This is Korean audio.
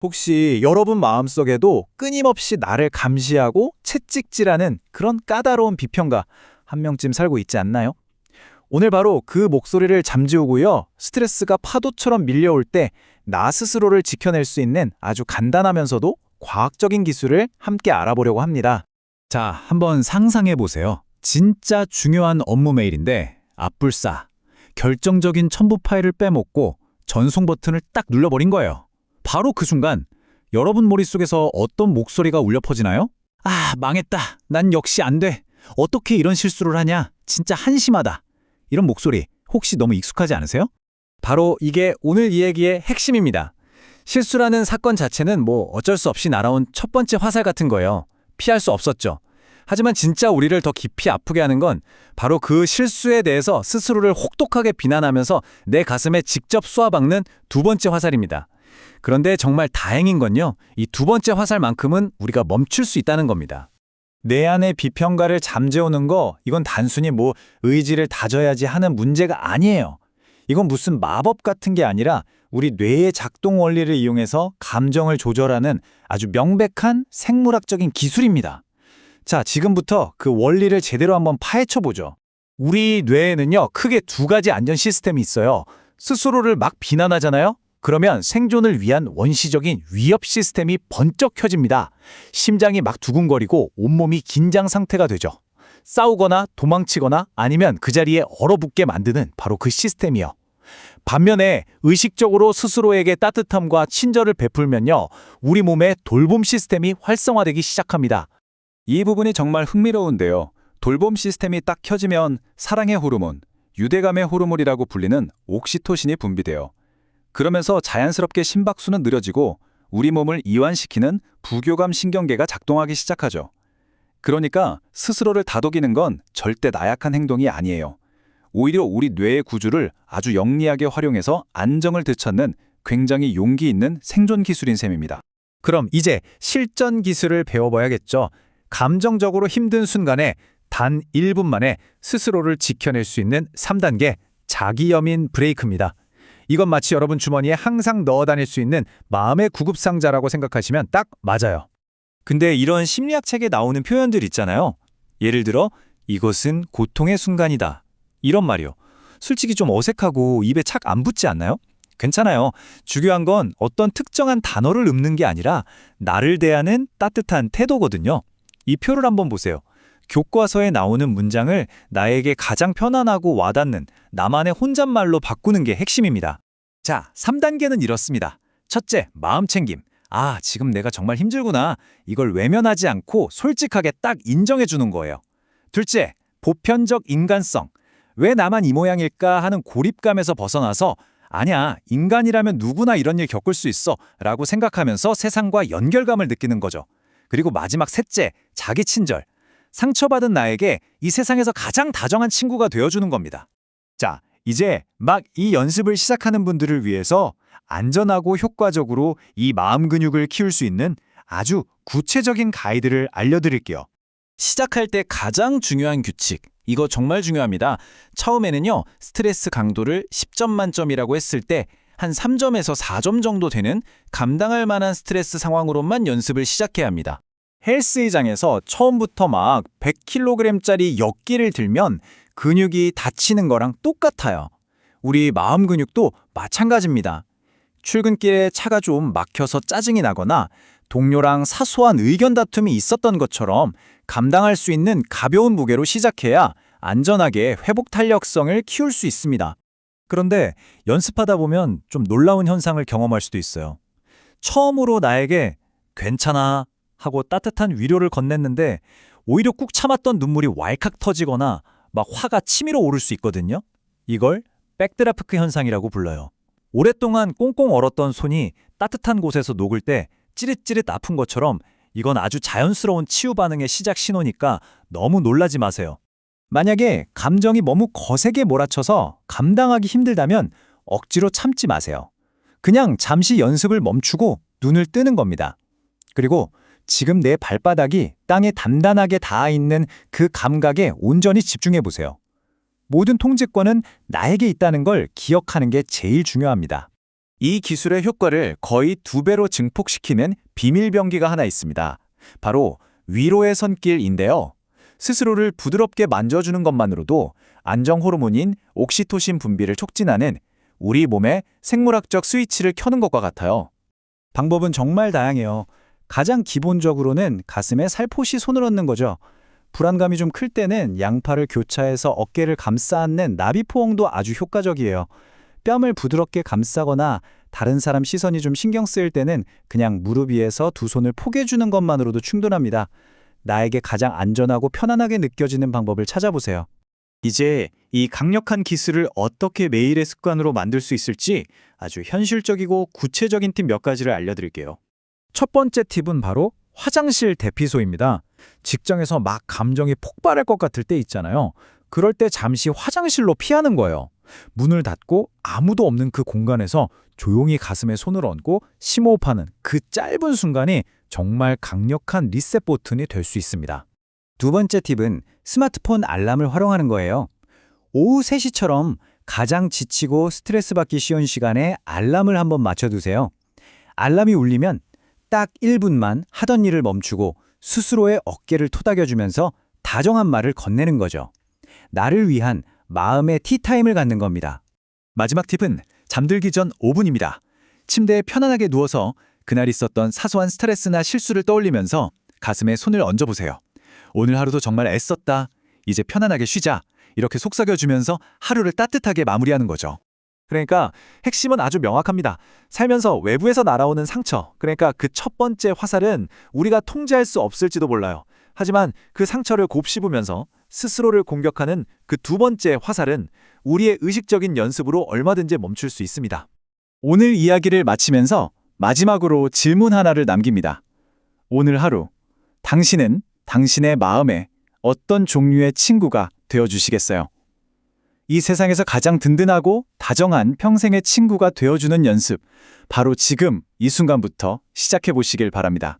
혹시 여러분 마음속에도 끊임없이 나를 감시하고 채찍질하는 그런 까다로운 비평가 한 명쯤 살고 있지 않나요? 오늘 바로 그 목소리를 잠재우고요. 스트레스가 파도처럼 밀려올 때 나 스스로를 지켜낼 수 있는 아주 간단하면서도 과학적인 기술을 함께 알아보려고 합니다. 자, 한번 상상해 보세요. 진짜 중요한 업무 메일인데 앞불싸, 결정적인 첨부 파일을 빼먹고 전송 버튼을 딱 눌러버린 거예요. 바로 그 순간 여러분 머릿속에서 어떤 목소리가 울려 퍼지나요? 아, 망했다. 난 역시 안 돼. 어떻게 이런 실수를 하냐? 진짜 한심하다. 이런 목소리 혹시 너무 익숙하지 않으세요? 바로 이게 오늘 이야기의 핵심입니다. 실수라는 사건 자체는 어쩔 수 없이 날아온 첫 번째 화살 같은 거예요. 피할 수 없었죠. 하지만 진짜 우리를 더 깊이 아프게 하는 건 바로 그 실수에 대해서 스스로를 혹독하게 비난하면서 내 가슴에 직접 쏘아박는 두 번째 화살입니다. 그런데 정말 다행인 건요. 이 두 번째 화살만큼은 우리가 멈출 수 있다는 겁니다. 내 안의 비평가를 잠재우는 거, 이건 단순히 의지를 다져야지 하는 문제가 아니에요. 이건 무슨 마법 같은 게 아니라 우리 뇌의 작동 원리를 이용해서 감정을 조절하는 아주 명백한 생물학적인 기술입니다. 자, 지금부터 그 원리를 제대로 한번 파헤쳐보죠. 우리 뇌에는요, 크게 두 가지 안전 시스템이 있어요. 스스로를 막 비난하잖아요? 그러면 생존을 위한 원시적인 위협 시스템이 번쩍 켜집니다. 심장이 막 두근거리고 온몸이 긴장 상태가 되죠. 싸우거나 도망치거나 아니면 그 자리에 얼어붙게 만드는 바로 그 시스템이요. 반면에 의식적으로 스스로에게 따뜻함과 친절을 베풀면요, 우리 몸의 돌봄 시스템이 활성화되기 시작합니다. 이 부분이 정말 흥미로운데요. 돌봄 시스템이 딱 켜지면 사랑의 호르몬, 유대감의 호르몬이라고 불리는 옥시토신이 분비돼요. 그러면서 자연스럽게 심박수는 느려지고 우리 몸을 이완시키는 부교감 신경계가 작동하기 시작하죠. 그러니까 스스로를 다독이는 건 절대 나약한 행동이 아니에요. 오히려 우리 뇌의 구조를 아주 영리하게 활용해서 안정을 되찾는 굉장히 용기 있는 생존 기술인 셈입니다. 그럼 이제 실전 기술을 배워봐야겠죠. 감정적으로 힘든 순간에 단 1분 만에 스스로를 지켜낼 수 있는 3단계 자기여민 브레이크입니다. 이건 마치 여러분 주머니에 항상 넣어 다닐 수 있는 마음의 구급상자라고 생각하시면 딱 맞아요. 근데 이런 심리학 책에 나오는 표현들 있잖아요. 예를 들어 이것은 고통의 순간이다. 이런 말이요. 솔직히 좀 어색하고 입에 착 안 붙지 않나요? 괜찮아요. 중요한 건 어떤 특정한 단어를 읊는 게 아니라 나를 대하는 따뜻한 태도거든요. 이 표를 한번 보세요. 교과서에 나오는 문장을 나에게 가장 편안하고 와닿는 나만의 혼잣말로 바꾸는 게 핵심입니다. 자, 3단계는 이렇습니다. 첫째, 마음 챙김. 아, 지금 내가 정말 힘들구나. 이걸 외면하지 않고 솔직하게 딱 인정해 주는 거예요. 둘째, 보편적 인간성. 왜 나만 이 모양일까 하는 고립감에서 벗어나서 아니야, 인간이라면 누구나 이런 일 겪을 수 있어 라고 생각하면서 세상과 연결감을 느끼는 거죠. 그리고 마지막 셋째, 자기 친절. 상처받은 나에게 이 세상에서 가장 다정한 친구가 되어주는 겁니다. 자, 이제 막 이 연습을 시작하는 분들을 위해서 안전하고 효과적으로 이 마음 근육을 키울 수 있는 아주 구체적인 가이드를 알려드릴게요. 시작할 때 가장 중요한 규칙, 이거 정말 중요합니다. 처음에는요, 스트레스 강도를 10점 만점이라고 했을 때 한 3점에서 4점 정도 되는 감당할 만한 스트레스 상황으로만 연습을 시작해야 합니다. 헬스장에서 처음부터 막 100kg짜리 역기를 들면 근육이 다치는 거랑 똑같아요. 우리 마음 근육도 마찬가지입니다. 출근길에 차가 좀 막혀서 짜증이 나거나 동료랑 사소한 의견 다툼이 있었던 것처럼 감당할 수 있는 가벼운 무게로 시작해야 안전하게 회복 탄력성을 키울 수 있습니다. 그런데 연습하다 보면 좀 놀라운 현상을 경험할 수도 있어요. 처음으로 나에게 괜찮아 하고 따뜻한 위로를 건넸는데 오히려 꾹 참았던 눈물이 왈칵 터지거나 막 화가 치밀어 오를 수 있거든요. 이걸 백드라프트 현상이라고 불러요. 오랫동안 꽁꽁 얼었던 손이 따뜻한 곳에서 녹을 때 찌릿찌릿 아픈 것처럼 이건 아주 자연스러운 치유 반응의 시작 신호니까 너무 놀라지 마세요. 만약에 감정이 너무 거세게 몰아쳐서 감당하기 힘들다면 억지로 참지 마세요. 그냥 잠시 연습을 멈추고 눈을 뜨는 겁니다. 그리고 지금 내 발바닥이 땅에 단단하게 닿아 있는 그 감각에 온전히 집중해 보세요. 모든 통제권은 나에게 있다는 걸 기억하는 게 제일 중요합니다. 이 기술의 효과를 거의 2배로 증폭시키는 비밀 병기가 하나 있습니다. 바로 위로의 손길인데요. 스스로를 부드럽게 만져주는 것만으로도 안정 호르몬인 옥시토신 분비를 촉진하는 우리 몸의 생물학적 스위치를 켜는 것과 같아요. 방법은 정말 다양해요. 가장 기본적으로는 가슴에 살포시 손을 얹는 거죠. 불안감이 좀 클 때는 양팔을 교차해서 어깨를 감싸 안는 나비 포옹도 아주 효과적이에요. 뺨을 부드럽게 감싸거나 다른 사람 시선이 좀 신경 쓰일 때는 그냥 무릎 위에서 두 손을 포개주는 것만으로도 충분합니다. 나에게 가장 안전하고 편안하게 느껴지는 방법을 찾아보세요. 이제 이 강력한 기술을 어떻게 매일의 습관으로 만들 수 있을지 아주 현실적이고 구체적인 팁 몇 가지를 알려드릴게요. 첫 번째 팁은 바로 화장실 대피소입니다. 직장에서 막 감정이 폭발할 것 같을 때 있잖아요. 그럴 때 잠시 화장실로 피하는 거예요. 문을 닫고 아무도 없는 그 공간에서 조용히 가슴에 손을 얹고 심호흡하는 그 짧은 순간이 정말 강력한 리셋 버튼이 될 수 있습니다. 두 번째 팁은 스마트폰 알람을 활용하는 거예요. 오후 3시처럼 가장 지치고 스트레스 받기 쉬운 시간에 알람을 한번 맞춰두세요. 알람이 울리면 딱 1분만 하던 일을 멈추고 스스로의 어깨를 토닥여주면서 다정한 말을 건네는 거죠. 나를 위한 마음의 티타임을 갖는 겁니다. 마지막 팁은 잠들기 전 5분입니다. 침대에 편안하게 누워서 그날 있었던 사소한 스트레스나 실수를 떠올리면서 가슴에 손을 얹어보세요. 오늘 하루도 정말 애썼다. 이제 편안하게 쉬자. 이렇게 속삭여주면서 하루를 따뜻하게 마무리하는 거죠. 그러니까 핵심은 아주 명확합니다. 살면서 외부에서 날아오는 상처, 그러니까 그 첫 번째 화살은 우리가 통제할 수 없을지도 몰라요. 하지만 그 상처를 곱씹으면서 스스로를 공격하는 그 두 번째 화살은 우리의 의식적인 연습으로 얼마든지 멈출 수 있습니다. 오늘 이야기를 마치면서 마지막으로 질문 하나를 남깁니다. 오늘 하루, 당신은 당신의 마음에 어떤 종류의 친구가 되어주시겠어요? 이 세상에서 가장 든든하고 다정한 평생의 친구가 되어주는 연습, 바로 지금 이 순간부터 시작해 보시길 바랍니다.